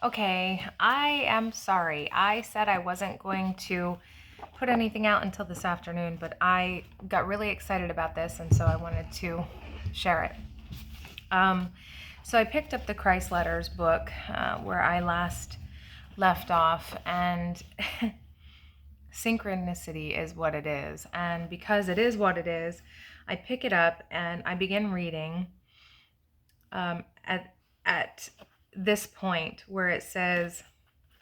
Okay, I am sorry. I said I wasn't going to put anything out until this afternoon, but I got really excited about this, and so I wanted to share it. Um, so I picked up the Christ Letters book where I last left off, and synchronicity is what it is. And because it is what it is, I pick it up and I begin reading at this point where it says,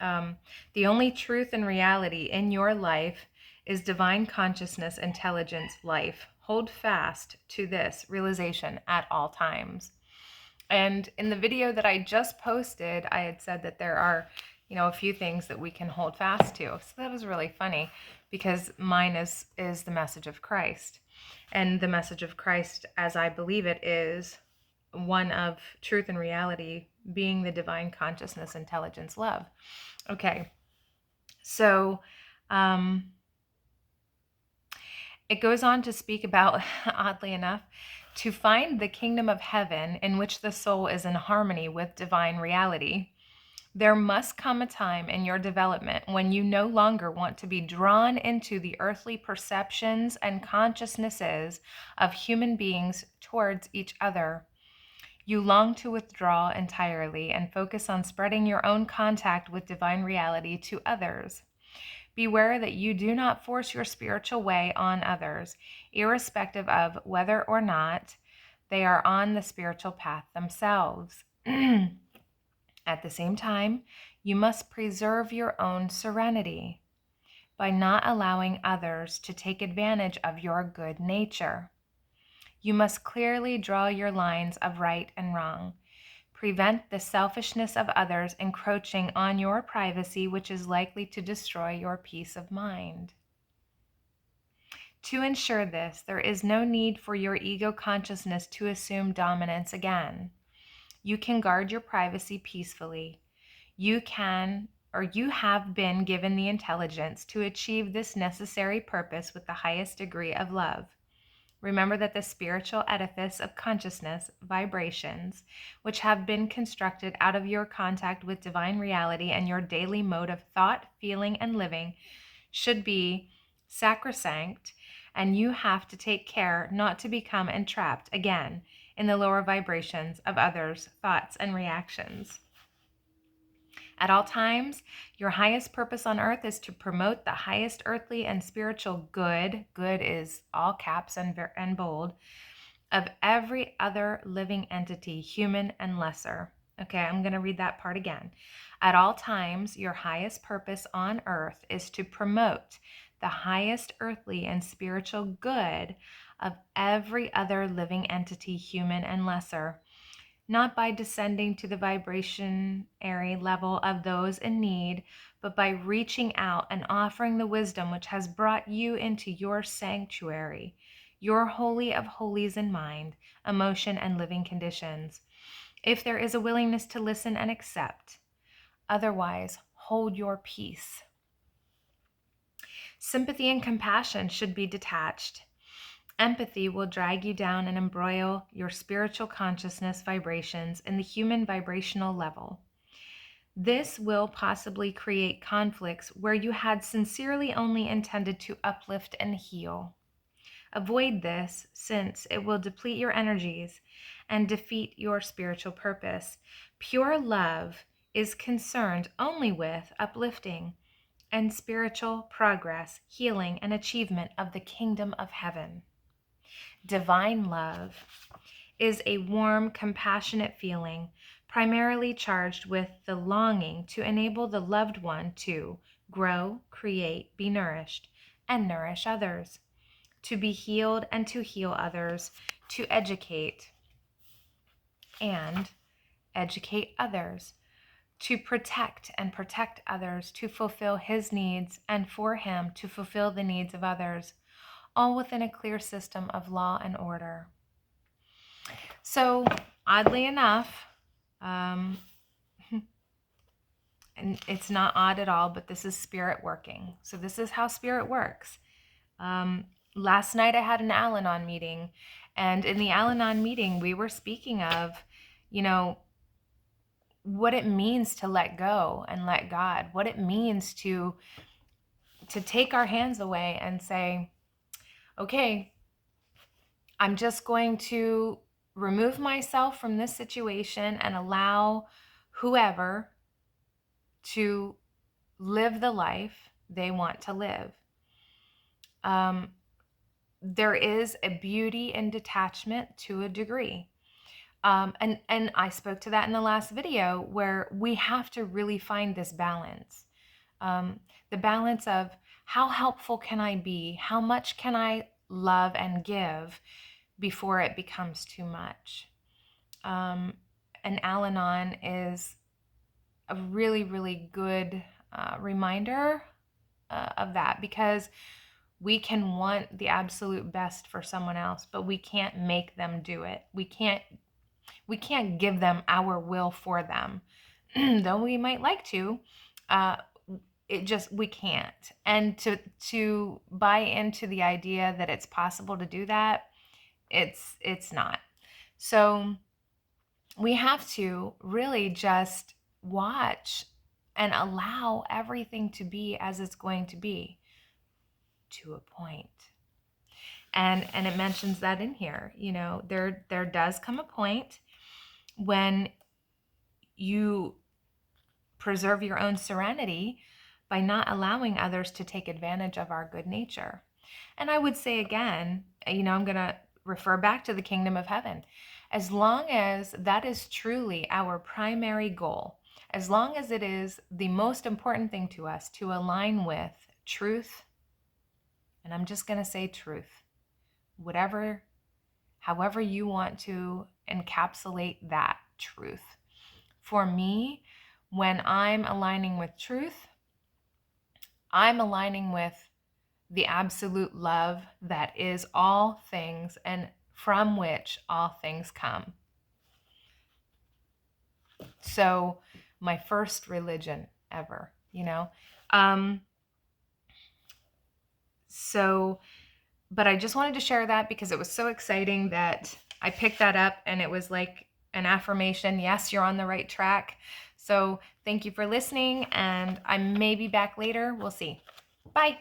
the only truth and reality in your life is divine consciousness, intelligence, life. Hold fast to this realization at all times. And in the video that I just posted, I had said that there are, a few things that we can hold fast to. So that was really funny because mine is the message of Christ. And the message of Christ, as I believe it, is one of truth and reality being the divine consciousness, intelligence, love. Okay, so it goes on to speak about, oddly enough, to find the kingdom of heaven in which the soul is in harmony with divine reality. There must come a time in your development when you no longer want to be drawn into the earthly perceptions and consciousnesses of human beings towards each other. You long to withdraw entirely and focus on spreading your own contact with divine reality to others. Beware that you do not force your spiritual way on others, irrespective of whether or not they are on the spiritual path themselves. At the same time, you must preserve your own serenity by not allowing others to take advantage of your good nature. You must clearly draw your lines of right and wrong. Prevent the selfishness of others encroaching on your privacy, which is likely to destroy your peace of mind. To ensure this, there is no need for your ego consciousness to assume dominance again. You can guard your privacy peacefully. You have been given the intelligence to achieve this necessary purpose with the highest degree of love. Remember that the spiritual edifice of consciousness, vibrations, which have been constructed out of your contact with divine reality and your daily mode of thought, feeling, and living, should be sacrosanct, and you have to take care not to become entrapped again in the lower vibrations of others' thoughts and reactions. At all times, your highest purpose on earth is to promote the highest earthly and spiritual good. Good is all caps and bold, of every other living entity, human and lesser. Okay, I'm going to read that part again. At all times, your highest purpose on earth is to promote the highest earthly and spiritual good of every other living entity, human and lesser, not by descending to the vibrationary level of those in need, but by reaching out and offering the wisdom which has brought you into your sanctuary, your holy of holies in mind, emotion, and living conditions. If there is a willingness to listen and accept, otherwise, hold your peace. Sympathy and compassion should be detached. Empathy will drag you down and embroil your spiritual consciousness vibrations in the human vibrational level. This will possibly create conflicts where you had sincerely only intended to uplift and heal. Avoid this, since it will deplete your energies and defeat your spiritual purpose. Pure love is concerned only with uplifting and spiritual progress, healing, and achievement of the kingdom of heaven. Divine love is a warm, compassionate feeling, primarily charged with the longing to enable the loved one to grow, create, be nourished, and nourish others, to be healed and to heal others, to educate and educate others, to protect and protect others, to fulfill his needs, and for him to fulfill the needs of others, all within a clear system of law and order. So, oddly enough, and it's not odd at all, but this is spirit working. So this is how spirit works. Last night I had an Al-Anon meeting, and in the Al-Anon meeting we were speaking of, you know, what it means to let go and let God, what it means to take our hands away and say, okay, I'm just going to remove myself from this situation and allow whoever to live the life they want to live. There is a beauty in detachment to a degree. And I spoke to that in the last video, where we have to really find this balance. The balance of how helpful can I be? How much can I love and give before it becomes too much? And Al-Anon is a really, really good reminder of that, because we can want the absolute best for someone else, but we can't make them do it. We can't give them our will for them, though we might like to. We can't. And to buy into the idea that it's possible to do that, it's not. So we have to really just watch and allow everything to be as it's going to be, to a point. And it mentions that in here. There does come a point when you preserve your own serenity by not allowing others to take advantage of our good nature. And I would say again, I'm going to refer back to the kingdom of heaven. As long as that is truly our primary goal, as long as it is the most important thing to us to align with truth, and I'm just going to say truth, however you want to encapsulate that truth. For me, when I'm aligning with truth, I'm aligning with the absolute love that is all things and from which all things come. So my first religion ever, but I just wanted to share that because it was so exciting that I picked that up, and it was like an affirmation. Yes, you're on the right track. So thank you for listening, and I may be back later. We'll see. Bye.